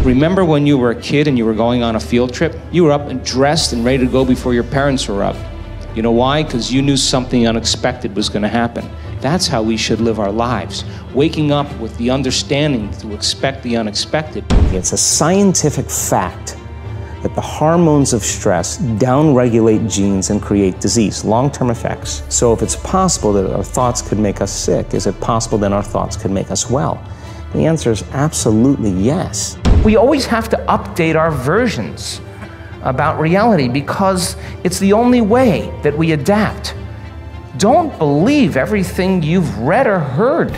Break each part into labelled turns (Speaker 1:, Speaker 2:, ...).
Speaker 1: Remember when you were a kid and you were going on a field trip? You were up and dressed and ready to go before your parents were up. You know why? Because you knew something unexpected was going to happen. That's how we should live our lives, waking up with the understanding to expect the unexpected.
Speaker 2: It's a scientific fact that the hormones of stress downregulate genes and create disease, long-term effects. So if it's possible that our thoughts could make us sick, is it possible then our thoughts could make us well? The answer is absolutely yes.
Speaker 3: We always have to update our versions about reality because it's the only way that we adapt. Don't believe everything you've read or heard.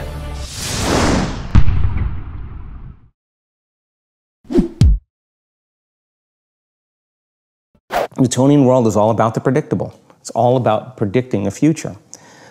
Speaker 2: The Newtonian world is all about the predictable. It's all about predicting a future.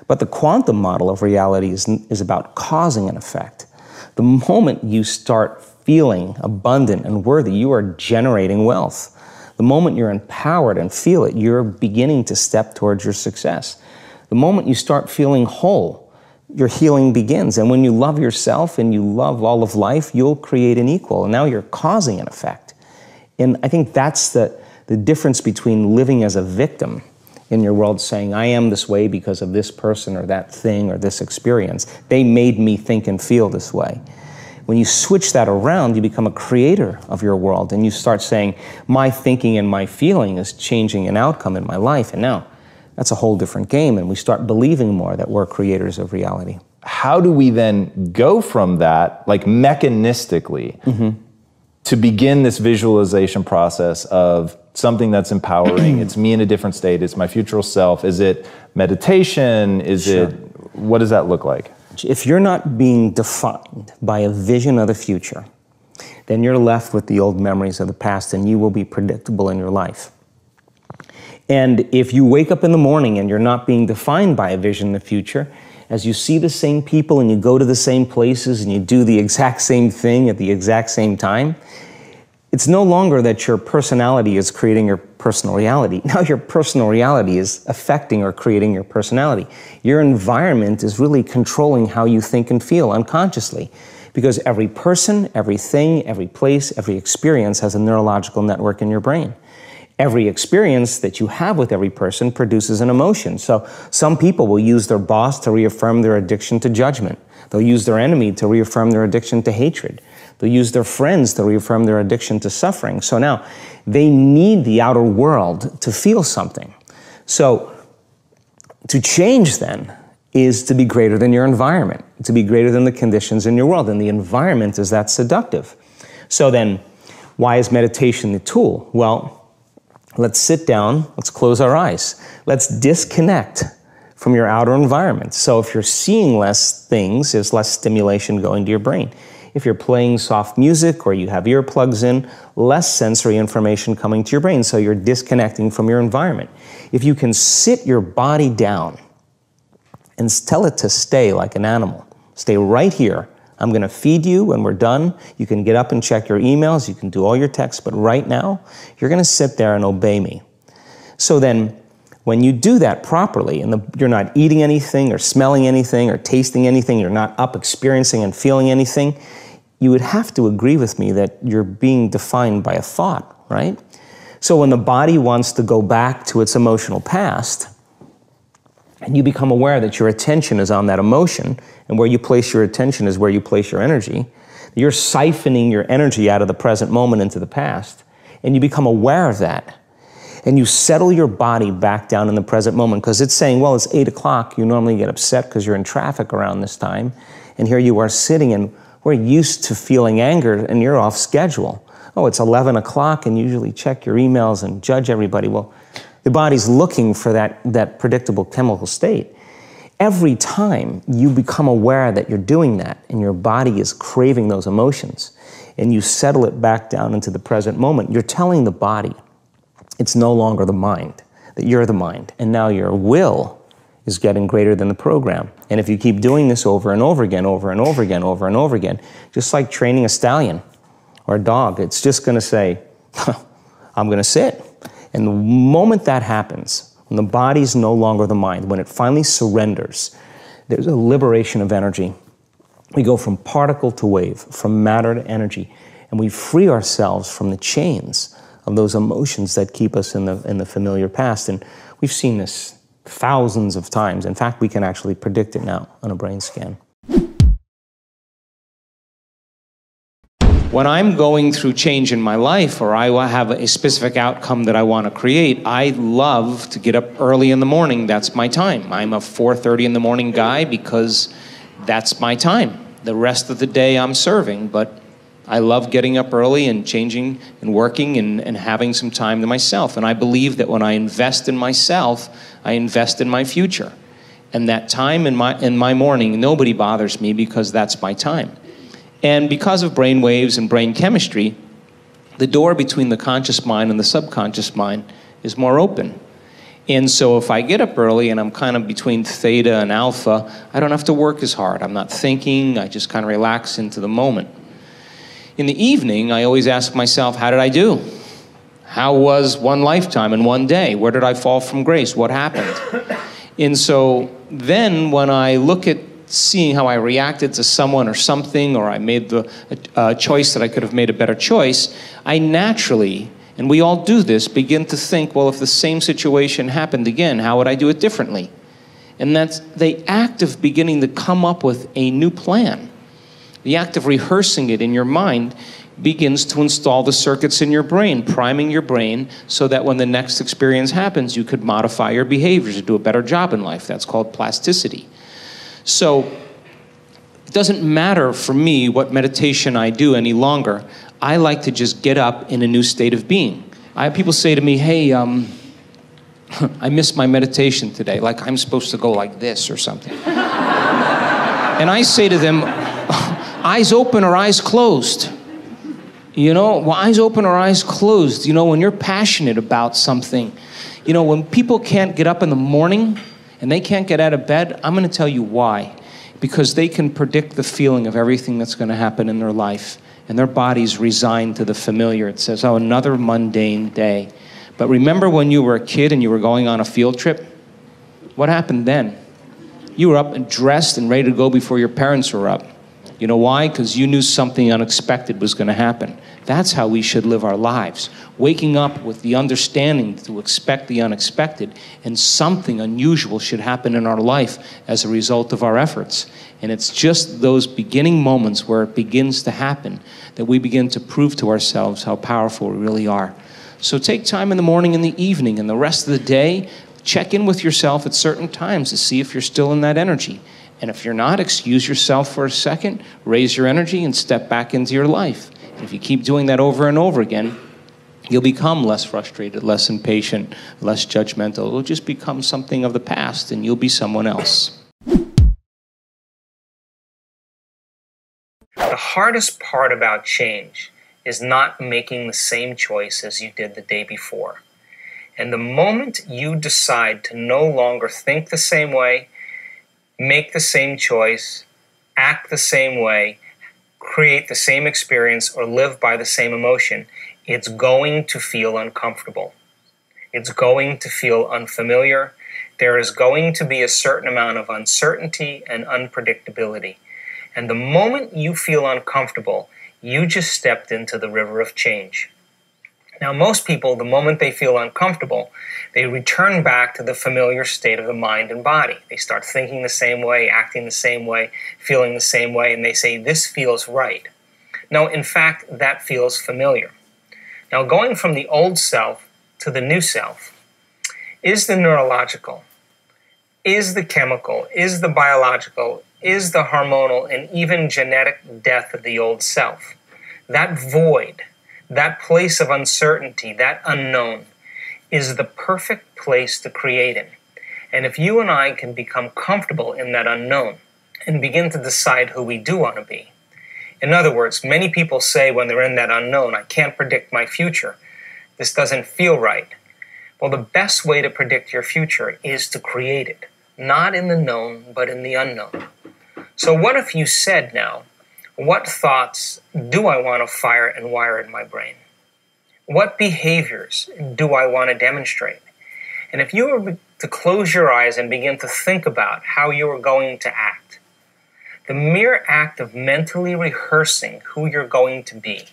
Speaker 2: But the quantum model of reality is about causing an effect. The moment you start feeling abundant and worthy, you are generating wealth. The moment you're empowered and feel it, you're beginning to step towards your success. The moment you start feeling whole, your healing begins. And when you love yourself and you love all of life, you'll create an equal. And now you're causing an effect. And I think that's the difference between living as a victim in your world, saying, I am this way because of this person or that thing or this experience. They made me think and feel this way. When you switch that around, you become a creator of your world and you start saying, my thinking and my feeling is changing an outcome in my life. And now that's a whole different game, and we start believing more that we're creators of reality.
Speaker 4: How do we then go from that, like mechanistically, to begin this visualization process of something that's empowering? It's me in a different state, it's my future self. Is it meditation? Is it, what does that look like?
Speaker 2: If you're not being defined by a vision of the future, then you're left with the old memories of the past and you will be predictable in your life. And if you wake up in the morning and you're not being defined by a vision in the future, as you see the same people and you go to the same places and you do the exact same thing at the exact same time, it's no longer that your personality is creating your personal reality. Now your personal reality is affecting or creating your personality. Your environment is really controlling how you think and feel unconsciously, because every person, everything, every place, every experience has a neurological network in your brain. Every experience that you have with every person produces an emotion. So some people will use their boss to reaffirm their addiction to judgment. They'll use their enemy to reaffirm their addiction to hatred. They'll use their friends to reaffirm their addiction to suffering. So now they need the outer world to feel something. So to change then is to be greater than your environment, to be greater than the conditions in your world. And the environment is that seductive. So then why is meditation the tool? Well, let's sit down, let's close our eyes. Let's disconnect from your outer environment. So if you're seeing less things, there's less stimulation going to your brain. If you're playing soft music or you have earplugs in, less sensory information coming to your brain, so you're disconnecting from your environment. If you can sit your body down and tell it to stay like an animal, stay right here. I'm going to feed you when we're done. You can get up and check your emails, you can do all your texts, but right now, you're going to sit there and obey me. So then, when you do that properly, and you're not eating anything or smelling anything or tasting anything, you're not up experiencing and feeling anything, you would have to agree with me that you're being defined by a thought, right? So when the body wants to go back to its emotional past, and you become aware that your attention is on that emotion, and where you place your attention is where you place your energy, you're siphoning your energy out of the present moment into the past, and you become aware of that. And you settle your body back down in the present moment, because it's saying, well, it's 8 o'clock, you normally get upset because you're in traffic around this time, and here you are sitting, and we're used to feeling anger, and you're off schedule. Oh, it's 11 o'clock, and you usually check your emails and judge everybody. Well, the body's looking for that predictable chemical state. Every time you become aware that you're doing that, and your body is craving those emotions, and you settle it back down into the present moment, you're telling the body, it's no longer the mind, that you're the mind, and now your will is getting greater than the program. And if you keep doing this over and over again, over and over again, over and over again, just like training a stallion or a dog, it's just going to say, I'm going to sit. And the moment that happens, when the body's no longer the mind, when it finally surrenders, there's a liberation of energy. We go from particle to wave, from matter to energy. and we free ourselves from the chains of those emotions that keep us in the familiar past. And we've seen this thousands of times. In fact, we can actually predict it now on a brain scan.
Speaker 1: When I'm going through change in my life, or I have a specific outcome that I want to create, I love to get up early in the morning. That's my time. I'm a 4:30 in the morning guy because that's my time. The rest of the day I'm serving, but I love getting up early and changing and working and having some time to myself. And I believe that when I invest in myself, I invest in my future. And that time in my morning, nobody bothers me because that's my time. And because of brain waves and brain chemistry, the door between the conscious mind and the subconscious mind is more open. And so if I get up early and I'm kind of between theta and alpha, I don't have to work as hard. I'm not thinking, I just kind of relax into the moment. In the evening, I always ask myself, how did I do? How was one lifetime in one day? Where did I fall from grace? What happened? And so then when I look at seeing how I reacted to someone or something, or I made the choice that I could have made a better choice, I naturally, and we all do this, begin to think, well, if the same situation happened again, how would I do it differently? And that's the act of beginning to come up with a new plan. The act of rehearsing it in your mind begins to install the circuits in your brain, priming your brain so that when the next experience happens, you could modify your behaviors to do a better job in life. That's called plasticity. So it doesn't matter for me what meditation I do any longer. I like to just get up in a new state of being. I have people say to me, hey, I missed my meditation today, like I'm supposed to go like this or something. And I say to them, eyes open or eyes closed? You know, well, eyes open or eyes closed. You know, when you're passionate about something, you know, when people can't get up in the morning and they can't get out of bed, I'm going to tell you why. Because they can predict the feeling of everything that's going to happen in their life. And their body's resigned to the familiar. It says, oh, another mundane day. But remember when you were a kid and you were going on a field trip? What happened then? You were up and dressed and ready to go before your parents were up. You know why? Because you knew something unexpected was going to happen. That's how we should live our lives. Waking up with the understanding to expect the unexpected, and something unusual should happen in our life as a result of our efforts. And it's just those beginning moments where it begins to happen that we begin to prove to ourselves how powerful we really are. So take time in the morning and the evening and the rest of the day. Check in with yourself at certain times to see if you're still in that energy. And if you're not, excuse yourself for a second, raise your energy, and step back into your life. And if you keep doing that over and over again, you'll become less frustrated, less impatient, less judgmental. It'll just become something of the past, and you'll be someone else.
Speaker 3: The hardest part about change is not making the same choice as you did the day before. And the moment you decide to no longer think the same way, make the same choice, act the same way, create the same experience, or live by the same emotion, it's going to feel uncomfortable. It's going to feel unfamiliar. There is going to be a certain amount of uncertainty and unpredictability. And the moment you feel uncomfortable, you just stepped into the river of change. Now, most people, the moment they feel uncomfortable, they return back to the familiar state of the mind and body. They start thinking the same way, acting the same way, feeling the same way, and they say, this feels right. No, in fact, that feels familiar. Now, going from the old self to the new self is the neurological, is the chemical, is the biological, is the hormonal, and even genetic death of the old self. That void, that place of uncertainty, that unknown, is the perfect place to create in. And if you and I can become comfortable in that unknown and begin to decide who we do want to be. In other words, many people say when they're in that unknown, I can't predict my future. This doesn't feel right. Well, the best way to predict your future is to create it, not in the known, but in the unknown. So what if you said now, what thoughts do I want to fire and wire in my brain? What behaviors do I want to demonstrate? And if you were to close your eyes and begin to think about how you are going to act, the mere act of mentally rehearsing who you're going to be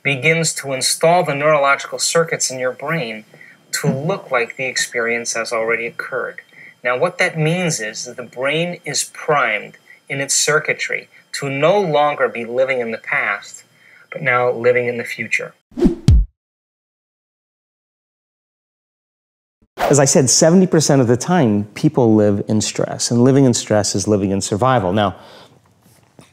Speaker 3: begins to install the neurological circuits in your brain to look like the experience has already occurred. Now, what that means is that the brain is primed in its circuitry to no longer be living in the past, but now living in the future.
Speaker 2: As I said, 70% of the time, people live in stress, and living in stress is living in survival. Now,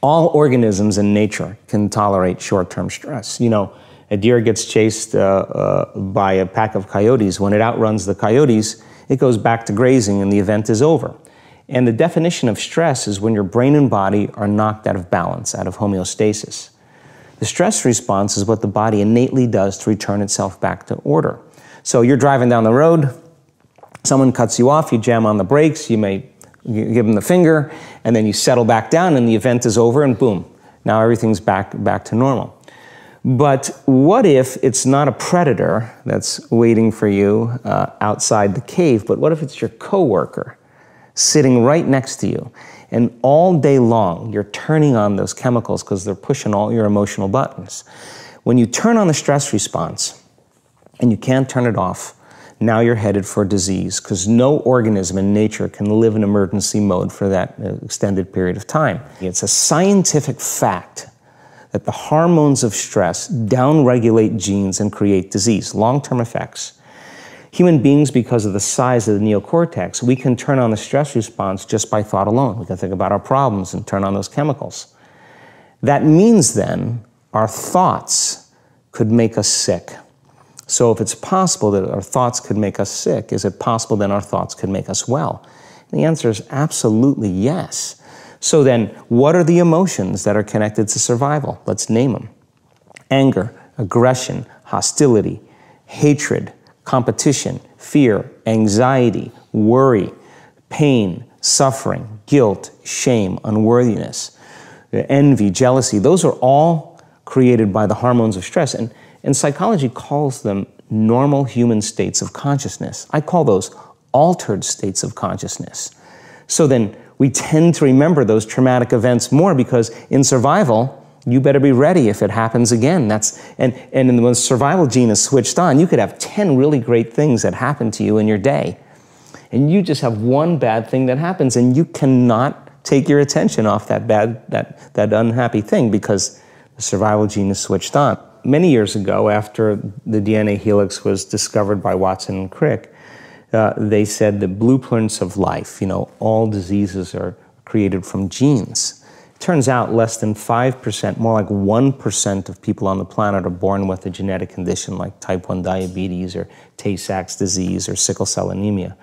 Speaker 2: all organisms in nature can tolerate short-term stress. You know, a deer gets chased by a pack of coyotes. When it outruns the coyotes, it goes back to grazing and the event is over. And the definition of stress is when your brain and body are knocked out of balance, out of homeostasis. The stress response is what the body innately does to return itself back to order. So you're driving down the road, someone cuts you off, you jam on the brakes, you may give them the finger, and then you settle back down and the event is over and boom, now everything's back to normal. But what if it's not a predator that's waiting for you outside the cave, but what if it's your coworker sitting right next to you, and all day long you're turning on those chemicals because they're pushing all your emotional buttons. When you turn on the stress response and you can't turn it off, now you're headed for disease, because no organism in nature can live in emergency mode for that extended period of time. It's a scientific fact that the hormones of stress downregulate genes and create disease, long-term effects. Human beings, because of the size of the neocortex, we can turn on the stress response just by thought alone. We can think about our problems and turn on those chemicals. That means then our thoughts could make us sick. So if it's possible that our thoughts could make us sick, is it possible then our thoughts could make us well? And the answer is absolutely yes. So then, what are the emotions that are connected to survival? Let's name them. Anger, aggression, hostility, hatred, competition, fear, anxiety, worry, pain, suffering, guilt, shame, unworthiness, envy, jealousy. Those are all created by the hormones of stress. And psychology calls them normal human states of consciousness. I call those altered states of consciousness. So then we tend to remember those traumatic events more because in survival, you better be ready if it happens again. And when the survival gene is switched on, you could have 10 really great things that happen to you in your day. And you just have one bad thing that happens and you cannot take your attention off that unhappy thing because the survival gene is switched on. Many years ago, after the DNA helix was discovered by Watson and Crick, they said the blueprints of life, all diseases are created from genes. It turns out less than 5%, more like 1% of people on the planet are born with a genetic condition like type 1 diabetes or Tay-Sachs disease or sickle cell anemia.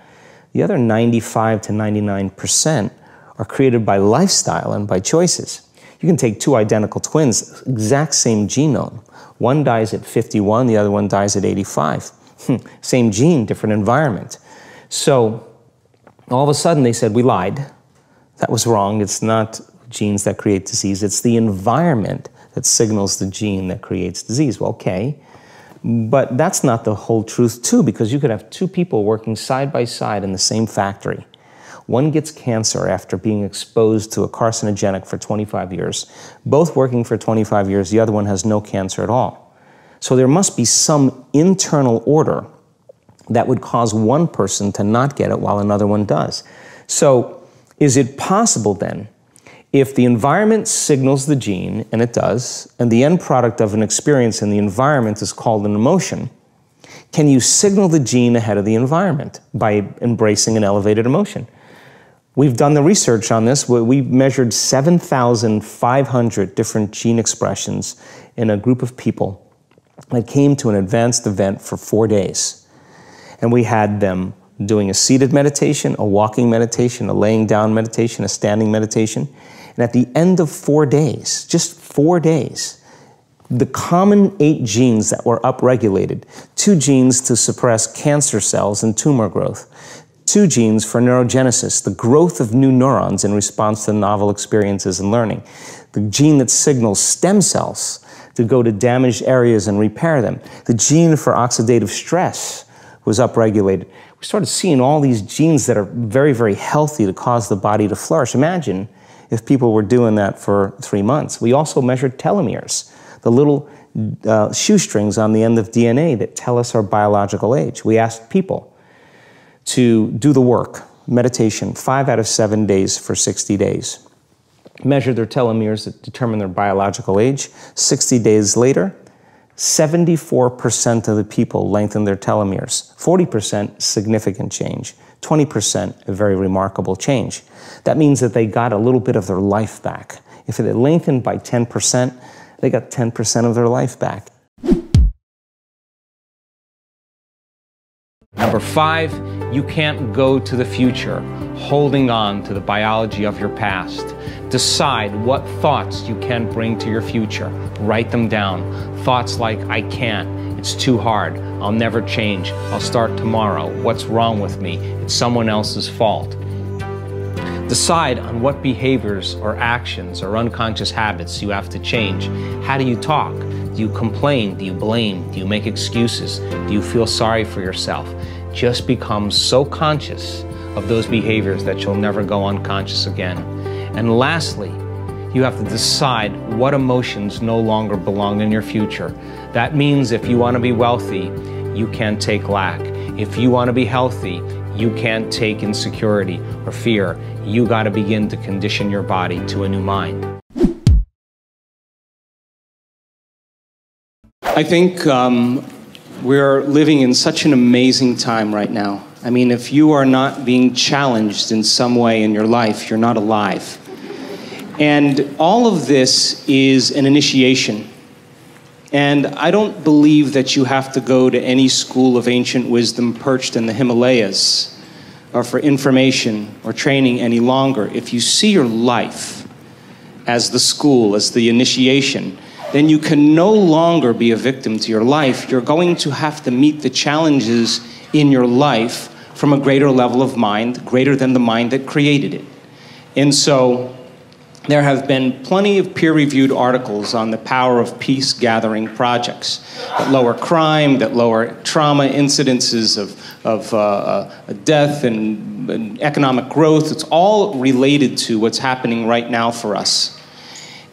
Speaker 2: The other 95 to 99% are created by lifestyle and by choices. You can take two identical twins, exact same genome. One dies at 51, the other one dies at 85. Same gene, different environment. So all of a sudden they said, we lied. That was wrong. It's not genes that create disease. It's the environment that signals the gene that creates disease. Well, okay. But that's not the whole truth too, because you could have two people working side by side in the same factory. One gets cancer after being exposed to a carcinogenic for 25 years. Both working for 25 years, the other one has no cancer at all. So there must be some internal order that would cause one person to not get it while another one does. So is it possible then, if the environment signals the gene, and it does, and the end product of an experience in the environment is called an emotion, can you signal the gene ahead of the environment by embracing an elevated emotion? We've done the research on this. We measured 7,500 different gene expressions in a group of people that came to an advanced event for 4 days. And we had them doing a seated meditation, a walking meditation, a laying down meditation, a standing meditation. And at the end of 4 days, just 4 days, the common 8 genes that were upregulated, 2 genes to suppress cancer cells and tumor growth, 2 genes for neurogenesis, the growth of new neurons in response to novel experiences and learning, the gene that signals stem cells to go to damaged areas and repair them, the gene for oxidative stress was upregulated. We started seeing all these genes that are very, very healthy to cause the body to flourish. Imagine if people were doing that for 3 months. We also measured telomeres, the little shoestrings on the end of DNA that tell us our biological age. We asked people to do the work, meditation, 5 out of 7 days for 60 days. Measure their telomeres that determine their biological age. 60 days later, 74% of the people lengthened their telomeres. 40% significant change. 20% a very remarkable change. That means that they got a little bit of their life back. If it lengthened by 10%, they got 10% of their life back.
Speaker 1: Number 5, you can't go to the future holding on to the biology of your past. Decide what thoughts you can bring to your future. Write them down. Thoughts like, I can't, it's too hard, I'll never change, I'll start tomorrow, what's wrong with me, it's someone else's fault. Decide on what behaviors or actions or unconscious habits you have to change. How do you talk? Do you complain? Do you blame? Do you make excuses? Do you feel sorry for yourself? Just become so conscious of those behaviors that you'll never go unconscious again. And lastly, you have to decide what emotions no longer belong in your future. That means if you want to be wealthy, you can't take lack. If you want to be healthy, you can't take insecurity or fear. You got to begin to condition your body to a new mind.
Speaker 5: I think we're living in such an amazing time right now. I mean, if you are not being challenged in some way in your life, you're not alive. And all of this is an initiation. And I don't believe that you have to go to any school of ancient wisdom perched in the Himalayas or for information or training any longer. If you see your life as the school, as the initiation, then you can no longer be a victim to your life. You're going to have to meet the challenges in your life from a greater level of mind, greater than the mind that created it. And so there have been plenty of peer-reviewed articles on the power of peace-gathering projects that lower crime, that lower trauma incidences of death and economic growth. It's all related to what's happening right now for us.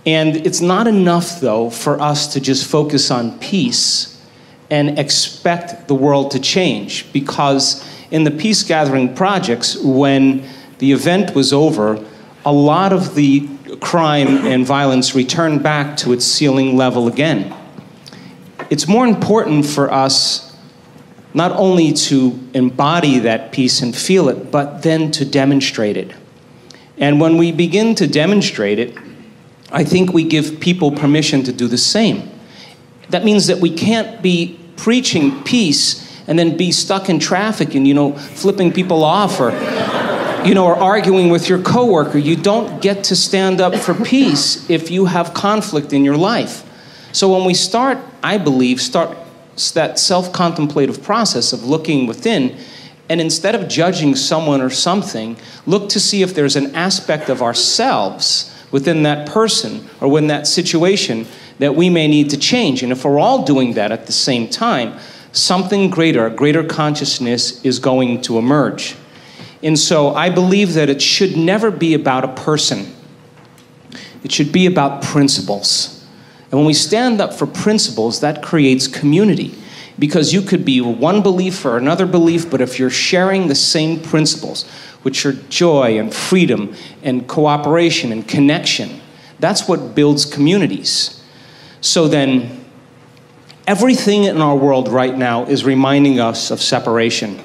Speaker 5: And it's not enough, though, for us to just focus on peace and expect the world to change, because in the peace-gathering projects, when the event was over, a lot of the crime and violence returned back to its ceiling level again. It's more important for us not only to embody that peace and feel it, but then to demonstrate it. And when we begin to demonstrate it, I think we give people permission to do the same. That means that we can't be preaching peace and then be stuck in traffic and, flipping people off or arguing with your coworker. You don't get to stand up for peace if you have conflict in your life. So when we start, I believe, that self-contemplative process of looking within, and instead of judging someone or something, look to see if there's an aspect of ourselves within that person or within that situation that we may need to change. And if we're all doing that at the same time, something greater, a greater consciousness is going to emerge. And so I believe that it should never be about a person. It should be about principles. And when we stand up for principles, that creates community. Because you could be one belief or another belief, but if you're sharing the same principles, which are joy and freedom and cooperation and connection, that's what builds communities. So then, everything in our world right now is reminding us of separation.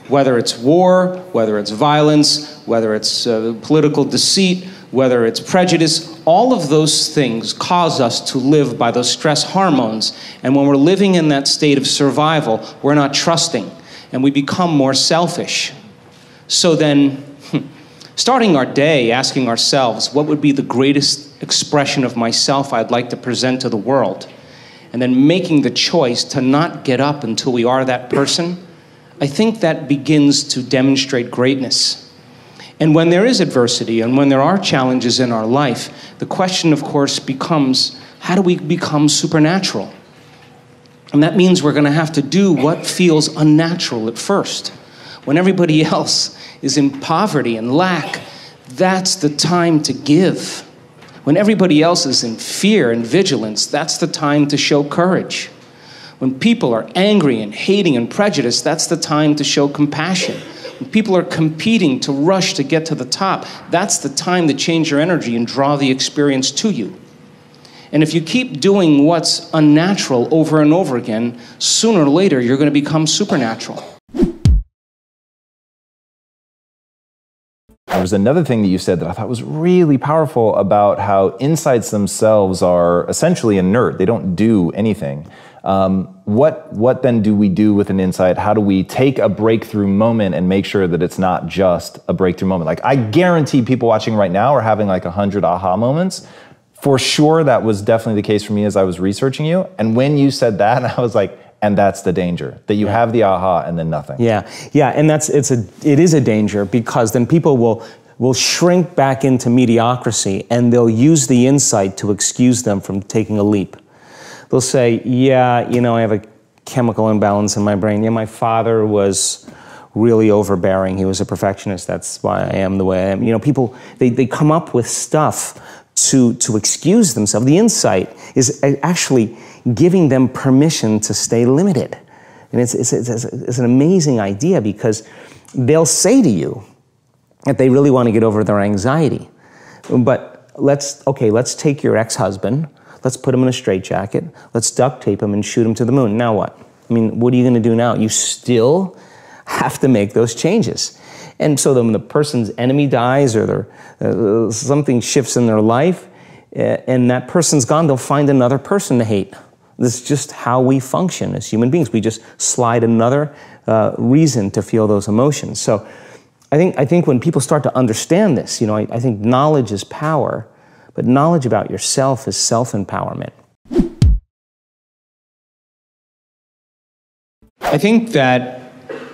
Speaker 5: Whether it's war, whether it's violence, whether it's political deceit, whether it's prejudice, all of those things cause us to live by those stress hormones. And when we're living in that state of survival, we're not trusting, and we become more selfish. So then, starting our day asking ourselves, what would be the greatest expression of myself I'd like to present to the world? And then making the choice to not get up until we are that person, I think that begins to demonstrate greatness. And when there is adversity and when there are challenges in our life, the question, of course, becomes, how do we become supernatural? And that means we're going to have to do what feels unnatural at first. When everybody else is in poverty and lack, that's the time to give. When everybody else is in fear and vigilance, that's the time to show courage. When people are angry and hating and prejudiced, that's the time to show compassion. When people are competing to rush to get to the top, that's the time to change your energy and draw the experience to you. And if you keep doing what's unnatural over and over again, sooner or later you're going to become supernatural.
Speaker 4: There was another thing that you said that I thought was really powerful about how insights themselves are essentially inert. They don't do anything. What then do we do with an insight? How do we take a breakthrough moment and make sure that it's not just a breakthrough moment? Like, I guarantee people watching right now are having like 100 aha moments. For sure, that was definitely the case for me as I was researching you. And when you said that, I was like, and that's the danger, that you have the aha and then nothing.
Speaker 2: Yeah, and it is a danger, because then people will shrink back into mediocrity, and they'll use the insight to excuse them from taking a leap. They'll say, yeah, you know, I have a chemical imbalance in my brain. Yeah, my father was really overbearing. He was a perfectionist. That's why I am the way I am. You know, people, they come up with stuff to excuse themselves. The insight is actually giving them permission to stay limited. And it's an amazing idea, because they'll say to you that they really want to get over their anxiety. But let's take your ex-husband, let's put him in a straitjacket, let's duct tape him and shoot him to the moon. Now what? I mean, what are you going to do now? You still have to make those changes. And so then when the person's enemy dies, or something shifts in their life, and that person's gone, they'll find another person to hate. This is just how we function as human beings. We just slide another reason to feel those emotions. So I think when people start to understand this, you know, I think knowledge is power, but knowledge about yourself is self-empowerment.
Speaker 5: I think that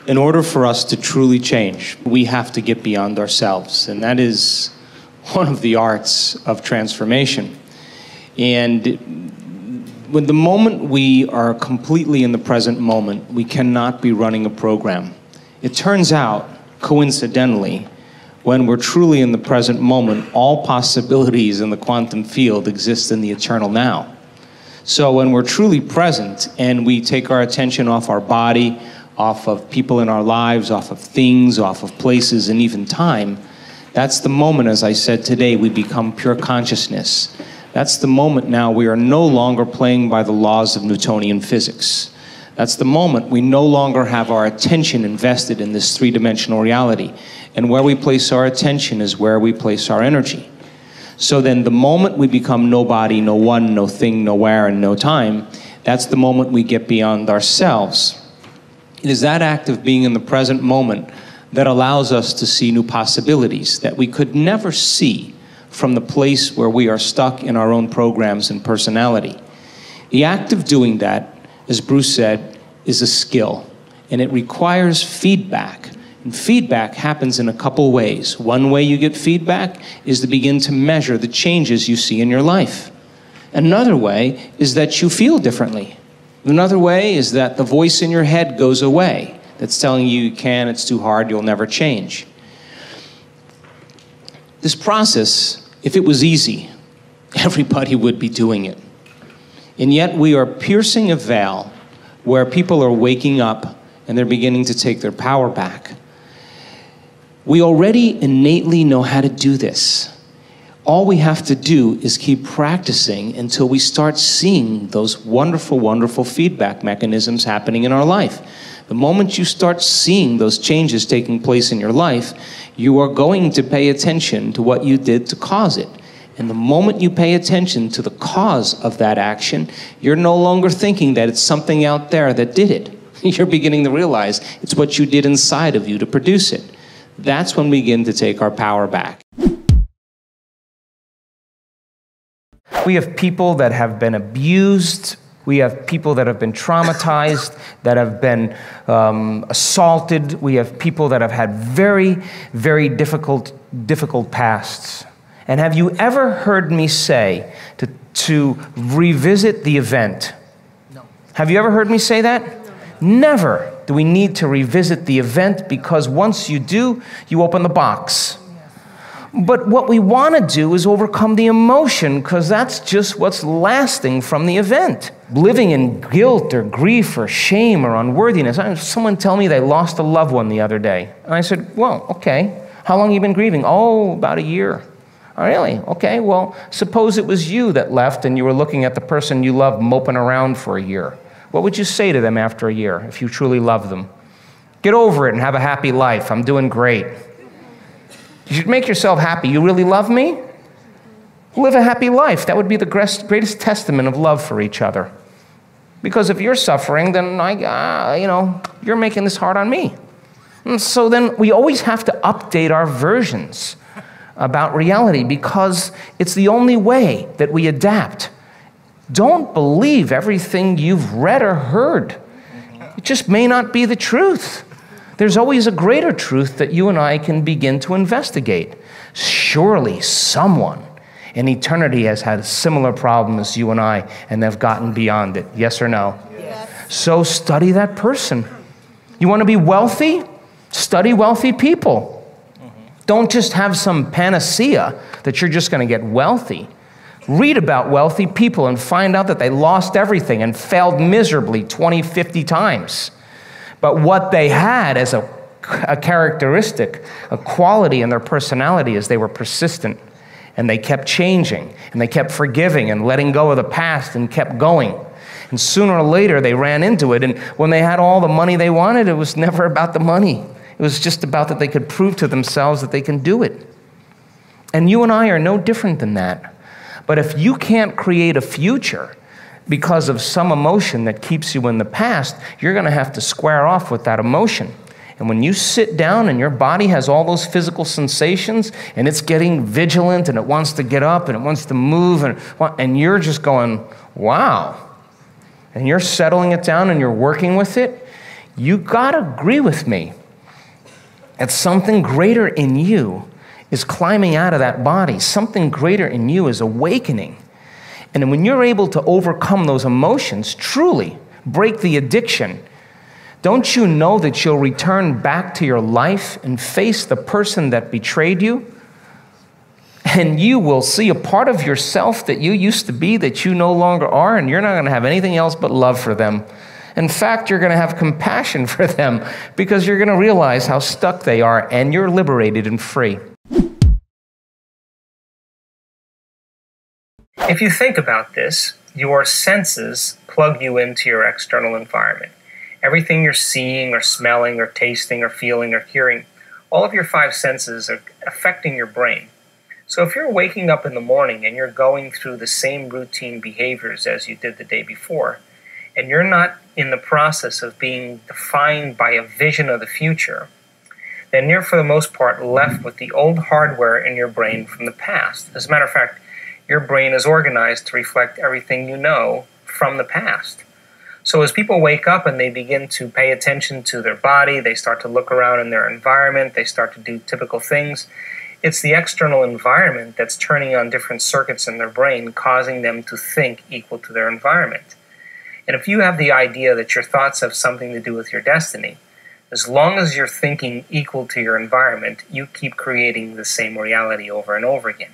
Speaker 5: in order for us to truly change, we have to get beyond ourselves, and that is one of the arts of transformation. And when the moment we are completely in the present moment, we cannot be running a program. It turns out, coincidentally, when we're truly in the present moment, all possibilities in the quantum field exist in the eternal now. So when we're truly present and we take our attention off our body, off of people in our lives, off of things, off of places, and even time, that's the moment, as I said today, we become pure consciousness. That's the moment now we are no longer playing by the laws of Newtonian physics. That's the moment we no longer have our attention invested in this three-dimensional reality. And where we place our attention is where we place our energy. So then the moment we become nobody, no one, no thing, nowhere, and no time, that's the moment we get beyond ourselves. It is that act of being in the present moment that allows us to see new possibilities that we could never see from the place where we are stuck in our own programs and personality. The act of doing that, as Bruce said, is a skill, and it requires feedback. And feedback happens in a couple ways. One way you get feedback is to begin to measure the changes you see in your life. Another way is that you feel differently. Another way is that the voice in your head goes away that's telling you can, it's too hard, you'll never change. This process, if it was easy, everybody would be doing it. And yet we are piercing a veil where people are waking up and they're beginning to take their power back. We already innately know how to do this. All we have to do is keep practicing until we start seeing those wonderful, wonderful feedback mechanisms happening in our life. The moment you start seeing those changes taking place in your life, you are going to pay attention to what you did to cause it. And the moment you pay attention to the cause of that action, you're no longer thinking that it's something out there that did it. You're beginning to realize it's what you did inside of you to produce it. That's when we begin to take our power back.
Speaker 2: We have people that have been abused. We have people that have been traumatized, that have been assaulted. We have people that have had very, very difficult pasts. And have you ever heard me say to revisit the event? No. Have you ever heard me say that? No. Never do we need to revisit the event, because once you do, you open the box.
Speaker 5: But what we want to do is overcome the emotion, because that's just what's lasting from the event. Living in guilt or grief or shame or unworthiness. I had someone tell me they lost a loved one the other day. And I said, well, okay. How long have you been grieving? Oh, about a year. Oh, really? Okay, well, suppose it was you that left and you were looking at the person you loved moping around for a year. What would you say to them after a year if you truly loved them? Get over it and have a happy life. I'm doing great. You should make yourself happy. You really love me? Live a happy life. That would be the greatest testament of love for each other. Because if you're suffering, then you're making this hard on me. And so then we always have to update our versions about reality, because it's the only way that we adapt. Don't believe everything you've read or heard. It just may not be the truth. There's always a greater truth that you and I can begin to investigate. Surely someone in eternity has had a similar problem as you and I, and they've gotten beyond it. Yes or no? Yes. So study that person. You want to be wealthy? Study wealthy people. Don't just have some panacea that you're just going to get wealthy. Read about wealthy people and find out that they lost everything and failed miserably 20, 50 times. But what they had as a characteristic, a quality in their personality, is they were persistent, and they kept changing, and they kept forgiving and letting go of the past and kept going. And sooner or later they ran into it, and when they had all the money they wanted, it was never about the money. It was just about that they could prove to themselves that they can do it. And you and I are no different than that. But if you can't create a future because of some emotion that keeps you in the past, you're going to have to square off with that emotion. And when you sit down and your body has all those physical sensations and it's getting vigilant and it wants to get up and it wants to move and you're just going, wow, and you're settling it down and you're working with it, you got to agree with me that something greater in you is climbing out of that body. Something greater in you is awakening. And when you're able to overcome those emotions, truly break the addiction, don't you know that you'll return back to your life and face the person that betrayed you? And you will see a part of yourself that you used to be that you no longer are, and you're not going to have anything else but love for them. In fact, you're going to have compassion for them because you're going to realize how stuck they are, and you're liberated and free.
Speaker 3: If you think about this, your senses plug you into your external environment. Everything you're seeing or smelling or tasting or feeling or hearing, all of your five senses are affecting your brain. So if you're waking up in the morning and you're going through the same routine behaviors as you did the day before, and you're not in the process of being defined by a vision of the future, then you're for the most part left with the old hardware in your brain from the past. As a matter of fact, your brain is organized to reflect everything you know from the past. So as people wake up and they begin to pay attention to their body, they start to look around in their environment, they start to do typical things, it's the external environment that's turning on different circuits in their brain, causing them to think equal to their environment. And if you have the idea that your thoughts have something to do with your destiny, as long as you're thinking equal to your environment, you keep creating the same reality over and over again.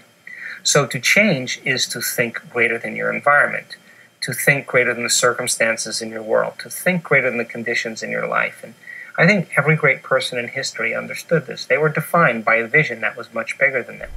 Speaker 3: So to change is to think greater than your environment, to think greater than the circumstances in your world, to think greater than the conditions in your life. And I think every great person in history understood this. They were defined by a vision that was much bigger than them.